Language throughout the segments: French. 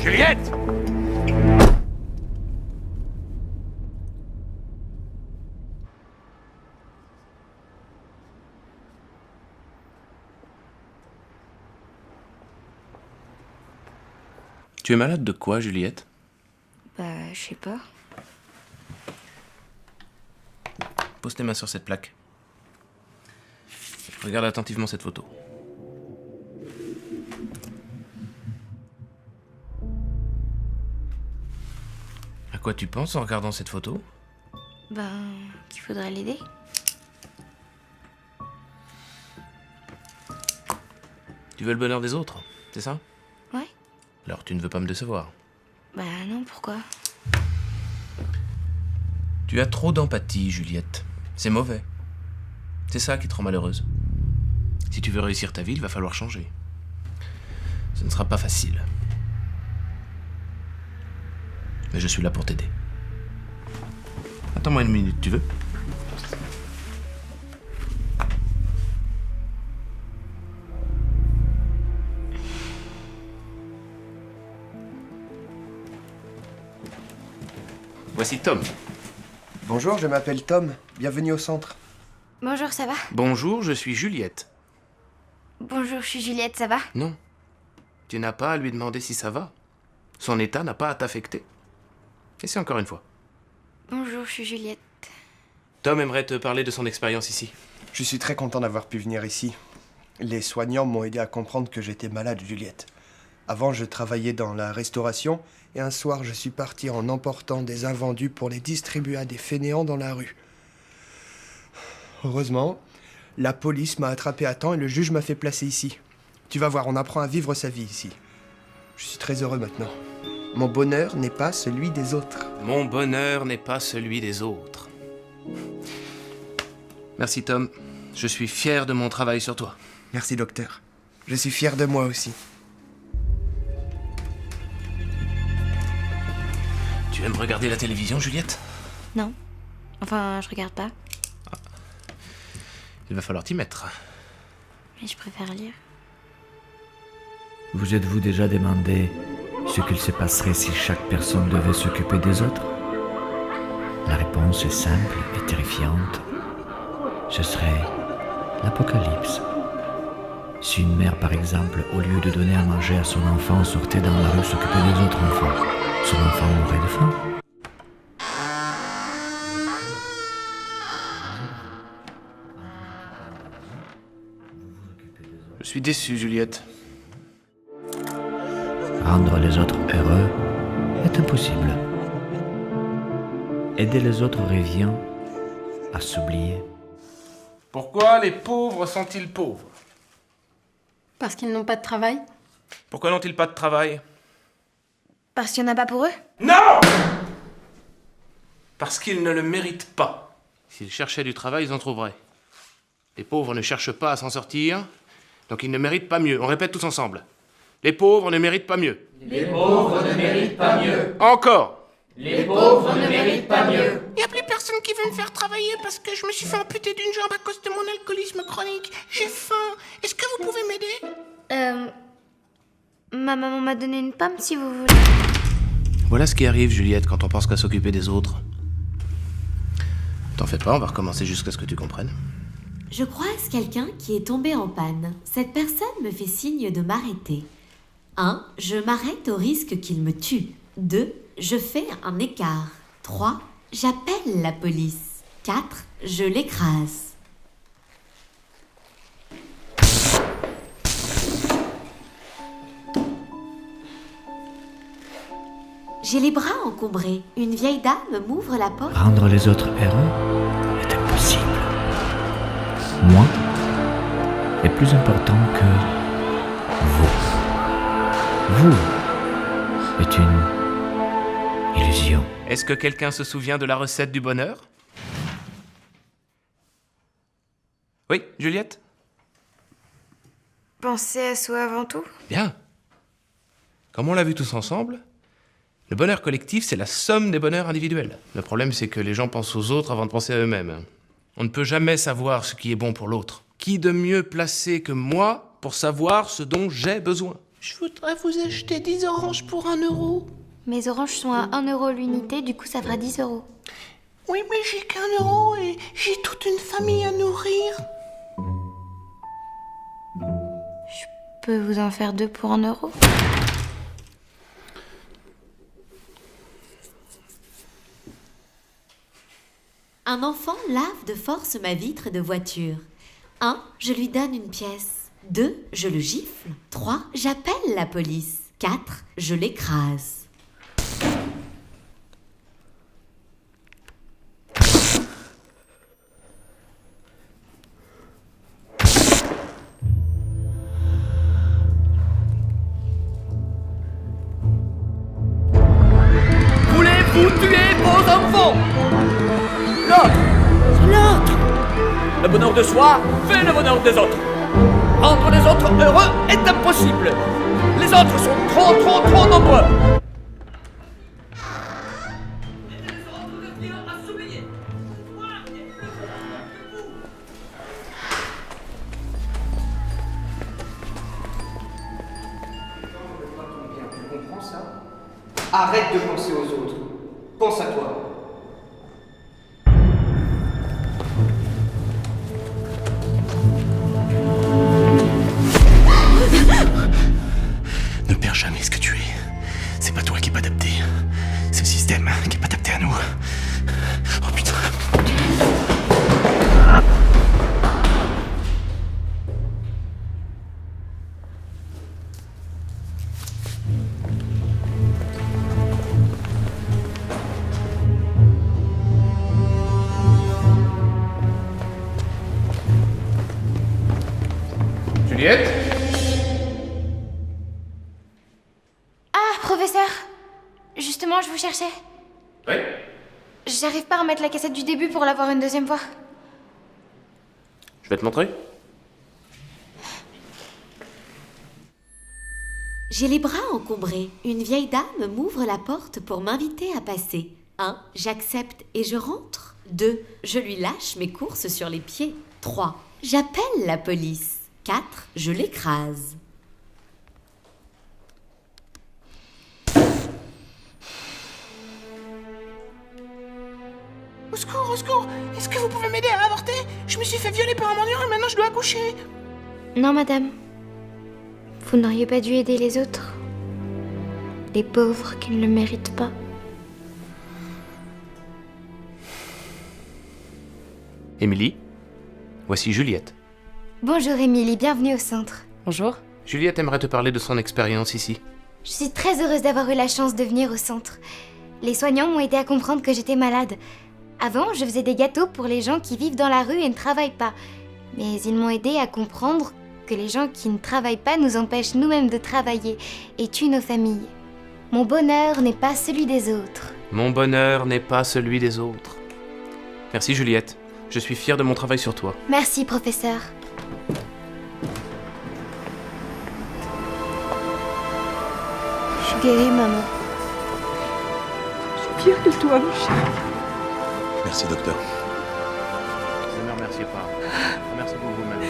Juliette! Tu es malade de quoi, Juliette? Bah, je sais pas. Pose tes mains sur cette plaque. Regarde attentivement cette photo. À quoi tu penses en regardant cette photo? Ben, qu'il faudrait l'aider. Tu veux le bonheur des autres, c'est ça? Ouais. Alors tu ne veux pas me décevoir. Bah non, pourquoi? Tu as trop d'empathie, Juliette. C'est mauvais. C'est ça qui te rend malheureuse. Si tu veux réussir ta vie, il va falloir changer. Ce ne sera pas facile. Mais je suis là pour t'aider. Attends-moi une minute, tu veux? Voici Tom. Bonjour, je m'appelle Tom. Bienvenue au centre. Bonjour, ça va? Bonjour, je suis Juliette. Bonjour, je suis Juliette, ça va? Non. Tu n'as pas à lui demander si ça va. Son état n'a pas à t'affecter. Essaie encore une fois. Bonjour, je suis Juliette. Tom aimerait te parler de son expérience ici. Je suis très content d'avoir pu venir ici. Les soignants m'ont aidé à comprendre que j'étais malade, Juliette. Avant, je travaillais dans la restauration et un soir, je suis parti en emportant des invendus pour les distribuer à des fainéants dans la rue. Heureusement, la police m'a attrapé à temps et le juge m'a fait placer ici. Tu vas voir, on apprend à vivre sa vie ici. Je suis très heureux maintenant. Mon bonheur n'est pas celui des autres. Mon bonheur n'est pas celui des autres. Merci Tom. Je suis fier de mon travail sur toi. Merci, docteur. Je suis fier de moi aussi. Tu aimes regarder la télévision, Juliette? Non. Enfin, je regarde pas. Il va falloir t'y mettre. Mais je préfère lire. Vous êtes-vous déjà demandé ce qu'il se passerait si chaque personne devait s'occuper des autres? La réponse est simple et terrifiante. Ce serait l'apocalypse. Si une mère, par exemple, au lieu de donner à manger à son enfant, sortait dans la rue s'occuper des autres enfants, son enfant mourrait de faim. Je suis déçu, Juliette. Rendre les autres heureux est impossible. Aider les autres revient à s'oublier. Pourquoi les pauvres sont-ils pauvres? Parce qu'ils n'ont pas de travail? Pourquoi n'ont-ils pas de travail? Parce qu'il y en a pas pour eux? Non! Parce qu'ils ne le méritent pas. S'ils cherchaient du travail, ils en trouveraient. Les pauvres ne cherchent pas à s'en sortir, donc ils ne méritent pas mieux. On répète tous ensemble. Les pauvres ne méritent pas mieux. Les pauvres ne méritent pas mieux. Encore! Les pauvres ne méritent pas mieux. Il n'y a plus personne qui veut me faire travailler parce que je me suis fait amputer d'une jambe à cause de mon alcoolisme chronique. J'ai faim. Est-ce que vous pouvez m'aider? Ma maman m'a donné une pomme si vous voulez. Voilà ce qui arrive, Juliette, quand on pense qu'à s'occuper des autres. T'en fais pas, on va recommencer jusqu'à ce que tu comprennes. Je croise quelqu'un qui est tombé en panne. Cette personne me fait signe de m'arrêter. 1. Je m'arrête au risque qu'il me tue. 2. Je fais un écart. 3. J'appelle la police. 4. Je l'écrase. J'ai les bras encombrés. Une vieille dame m'ouvre la porte. Rendre les autres heureux est impossible. Moi est plus important que vous. Vous est une illusion. Est-ce que quelqu'un se souvient de la recette du bonheur? Oui, Juliette? Pensez à soi avant tout. Bien. Comme on l'a vu tous ensemble, le bonheur collectif, c'est la somme des bonheurs individuels. Le problème, c'est que les gens pensent aux autres avant de penser à eux-mêmes. On ne peut jamais savoir ce qui est bon pour l'autre. Qui de mieux placé que moi pour savoir ce dont j'ai besoin? Je voudrais vous acheter 10 oranges pour 1 euro. Mes oranges sont à 1 euro l'unité, du coup ça fera 10 euros. Oui, mais j'ai qu'1 euro et j'ai toute une famille à nourrir. Je peux vous en faire 2 pour 1 euro? Un enfant lave de force ma vitre de voiture. 1. Je lui donne une pièce. 2. Je le gifle. 3. J'appelle la police. 4. Je l'écrase. Voulez-vous tuer vos enfants? L'autre! Le bonheur de soi fait le bonheur des autres. Rendre les autres heureux est impossible. Les autres sont trop nombreux. Tu comprends ça? Arrête de penser aux autres. Pense à toi. Ne perds jamais ce que tu es. C'est pas toi qui est pas adapté. C'est le système qui est pas adapté à nous. Oh putain. Juliette? Ah, professeur! Justement, je vous cherchais. Oui? J'arrive pas à remettre la cassette du début pour l'avoir une deuxième fois. Je vais te montrer. J'ai les bras encombrés. Une vieille dame m'ouvre la porte pour m'inviter à passer. 1. J'accepte et je rentre. 2. Je lui lâche mes courses sur les pieds. 3. J'appelle la police. 4. Je l'écrase. Au secours, au secours! Est-ce que vous pouvez m'aider à avorter? Je me suis fait violer par un mendiant et maintenant je dois accoucher. Non, madame. Vous n'auriez pas dû aider les autres. Les pauvres qui ne le méritent pas. Émilie, voici Juliette. Bonjour Émilie, bienvenue au centre. Bonjour. Juliette aimerait te parler de son expérience ici. Je suis très heureuse d'avoir eu la chance de venir au centre. Les soignants m'ont aidé à comprendre que j'étais malade. Avant, je faisais des gâteaux pour les gens qui vivent dans la rue et ne travaillent pas. Mais ils m'ont aidé à comprendre que les gens qui ne travaillent pas nous empêchent nous-mêmes de travailler et tuent nos familles. Mon bonheur n'est pas celui des autres. Mon bonheur n'est pas celui des autres. Merci Juliette. Je suis fier de mon travail sur toi. Merci, professeur. Je suis guérie, maman. Je suis fière de toi, Michel. Merci, docteur. Ne me remerciez pas. Remerciez-vous vous-même.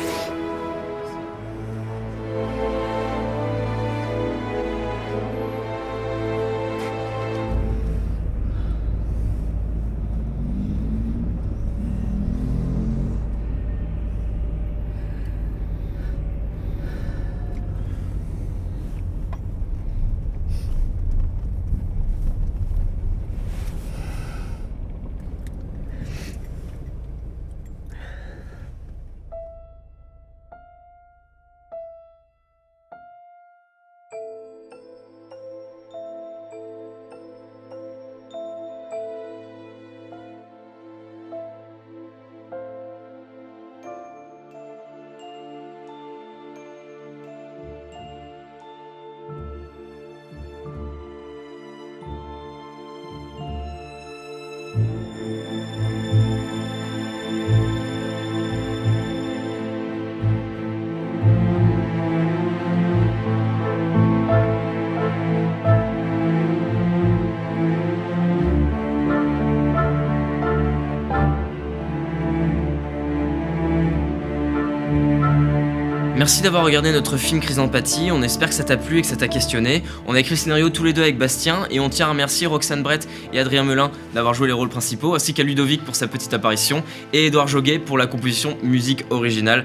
Merci d'avoir regardé notre film Crise d'empathie, on espère que ça t'a plu et que ça t'a questionné. On a écrit le scénario tous les deux avec Bastien et on tient à remercier Roxane Brett et Adrien Melin d'avoir joué les rôles principaux, ainsi qu'à Ludovic pour sa petite apparition et Édouard Joguet pour la composition musique originale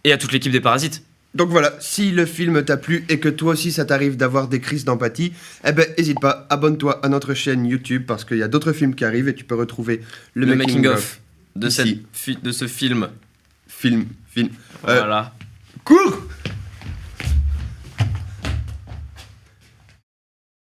et à toute l'équipe des Parasites. Donc voilà, si le film t'a plu et que toi aussi ça t'arrive d'avoir des crises d'empathie, eh ben hésite pas, abonne-toi à notre chaîne YouTube parce qu'il y a d'autres films qui arrivent et tu peux retrouver le making of de ce film. Film. Voilà. Cours.